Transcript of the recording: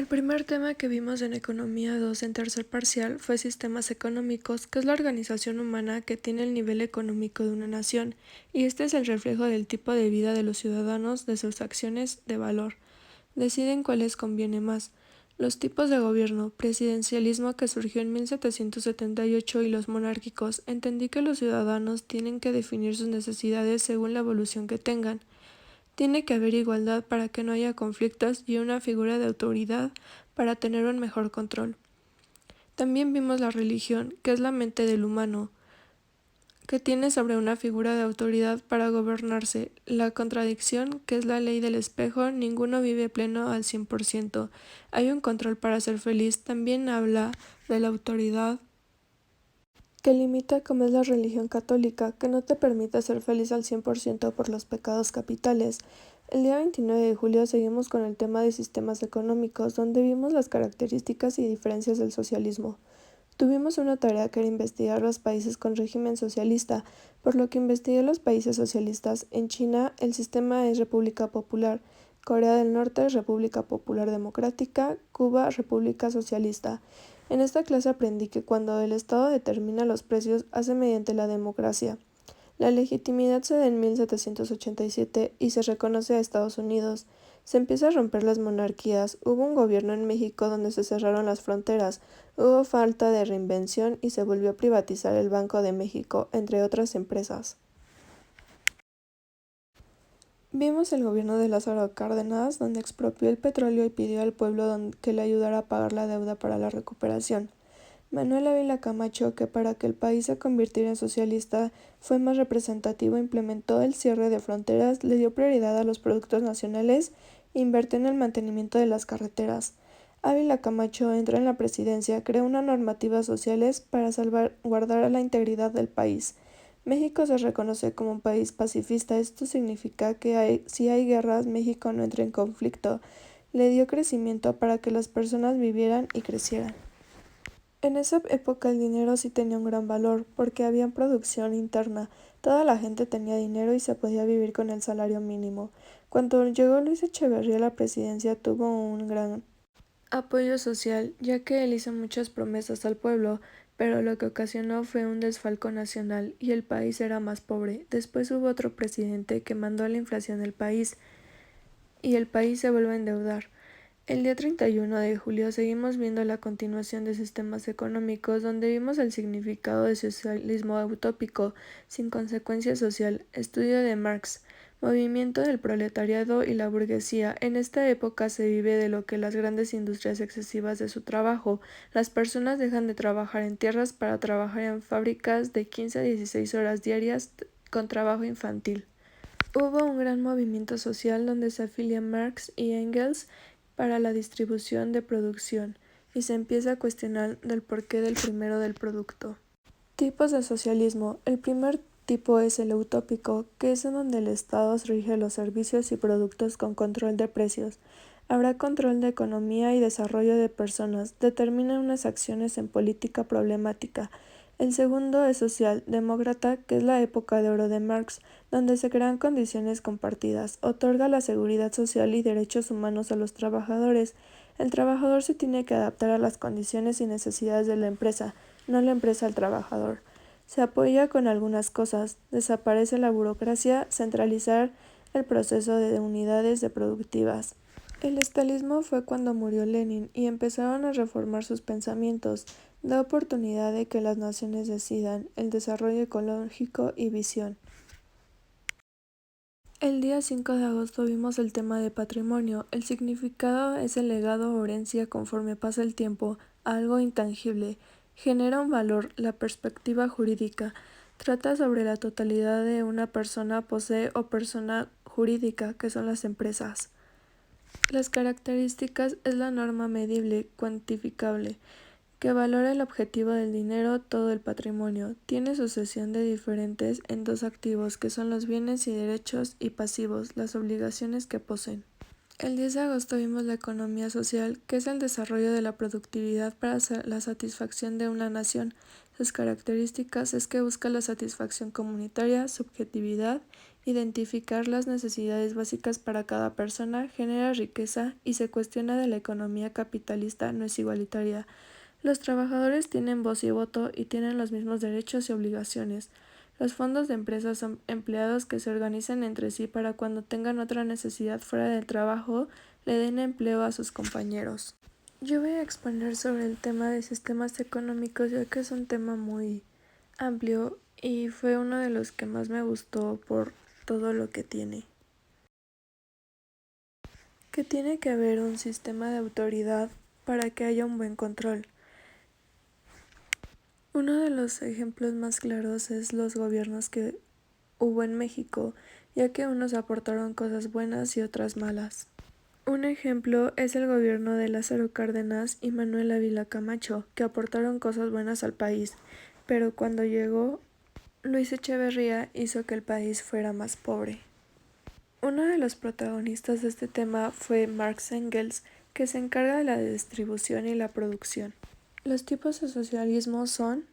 El primer tema que vimos en Economía 2 en tercer parcial fue sistemas económicos, que es la organización humana que tiene el nivel económico de una nación, y este es el reflejo del tipo de vida de los ciudadanos, de sus acciones de valor. Deciden cuál les conviene más. Los tipos de gobierno, presidencialismo que surgió en 1778 y los monárquicos, entendí que los ciudadanos tienen que definir sus necesidades según la evolución que tengan. Tiene que haber igualdad para que no haya conflictos y una figura de autoridad para tener un mejor control. También vimos la religión, que es la mente del humano, que tiene sobre una figura de autoridad para gobernarse. La contradicción, que es la ley del espejo, ninguno vive pleno al 100%. Hay un control para ser feliz. También habla de la autoridad que limita, como es la religión católica, que no te permite ser feliz al 100% por los pecados capitales. El día 29 de julio seguimos con el tema de sistemas económicos, donde vimos las características y diferencias del socialismo. Tuvimos una tarea que era investigar los países con régimen socialista, por lo que investigué los países socialistas. En China, el sistema es República Popular, Corea del Norte, República Popular Democrática, Cuba, República Socialista. En esta clase aprendí que cuando el Estado determina los precios, hace mediante la democracia. La legitimidad se da en 1787 y se reconoce a Estados Unidos. Se empieza a romper las monarquías. Hubo un gobierno en México donde se cerraron las fronteras. Hubo falta de reinvención y se volvió a privatizar el Banco de México, entre otras empresas. Vimos el gobierno de Lázaro Cárdenas, donde expropió el petróleo y pidió al pueblo que le ayudara a pagar la deuda para la recuperación. Manuel Ávila Camacho, que para que el país se convirtiera en socialista fue más representativo, implementó el cierre de fronteras, le dio prioridad a los productos nacionales e invirtió en el mantenimiento de las carreteras. Ávila Camacho entra en la presidencia, creó unas normativas sociales para salvaguardar la integridad del país. México se reconoce como un país pacifista. Esto significa que si hay guerras, México no entra en conflicto. Le dio crecimiento para que las personas vivieran y crecieran. En esa época el dinero sí tenía un gran valor, porque había producción interna, toda la gente tenía dinero y se podía vivir con el salario mínimo. Cuando llegó Luis Echeverría a la presidencia tuvo un gran apoyo social, ya que él hizo muchas promesas al pueblo, pero lo que ocasionó fue un desfalco nacional y el país era más pobre. Después hubo otro presidente que mandó a la inflación del país y el país se vuelve a endeudar. El día 31 de julio seguimos viendo la continuación de sistemas económicos, donde vimos el significado de socialismo utópico, sin consecuencia social, estudio de Marx, movimiento del proletariado y la burguesía. En esta época se vive de lo que las grandes industrias excesivas de su trabajo. Las personas dejan de trabajar en tierras para trabajar en fábricas de 15 a 16 horas diarias con trabajo infantil. Hubo un gran movimiento social donde se afilian Marx y Engels para la distribución de producción, y se empieza a cuestionar del porqué del primero del producto. Tipos de socialismo. El primer tipo es el utópico, que es en donde el Estado rige los servicios y productos con control de precios. Habrá control de economía y desarrollo de personas, determina unas acciones en política problemática. El segundo es social-demócrata, que es la época de oro de Marx, donde se crean condiciones compartidas, otorga la seguridad social y derechos humanos a los trabajadores. El trabajador se tiene que adaptar a las condiciones y necesidades de la empresa, no la empresa al trabajador. Se apoya con algunas cosas, desaparece la burocracia, centralizar el proceso de unidades de productivas. El estalinismo fue cuando murió Lenin y empezaron a reformar sus pensamientos, da oportunidad de que las naciones decidan, el desarrollo ecológico y visión. El día 5 de agosto vimos el tema de patrimonio. El significado es el legado o herencia conforme pasa el tiempo a algo intangible. Genera un valor. La perspectiva jurídica trata sobre la totalidad de una persona posee o persona jurídica, que son las empresas. Las características es la norma medible, cuantificable, que valora el objetivo del dinero, todo el patrimonio. Tiene sucesión de diferentes en dos activos, que son los bienes y derechos, y pasivos, las obligaciones que poseen. El 10 de agosto vimos la economía social, que es el desarrollo de la productividad para la satisfacción de una nación. Sus características es que busca la satisfacción comunitaria, subjetividad identificar las necesidades básicas para cada persona, genera riqueza y se cuestiona de la economía capitalista no es igualitaria. Los trabajadores tienen voz y voto y tienen los mismos derechos y obligaciones. Los fondos de empresas son empleados que se organizan entre sí para cuando tengan otra necesidad fuera del trabajo, le den empleo a sus compañeros. Yo voy a exponer sobre el tema de sistemas económicos, ya que es un tema muy amplio y fue uno de los que más me gustó por todo lo que tiene. Que tiene que haber un sistema de autoridad para que haya un buen control. Uno de los ejemplos más claros es los gobiernos que hubo en México, ya que unos aportaron cosas buenas y otras malas. Un ejemplo es el gobierno de Lázaro Cárdenas y Manuel Ávila Camacho, que aportaron cosas buenas al país, pero cuando llegó Luis Echeverría hizo que el país fuera más pobre. Uno de los protagonistas de este tema fue Marx Engels, que se encarga de la distribución y la producción. Los tipos de socialismo son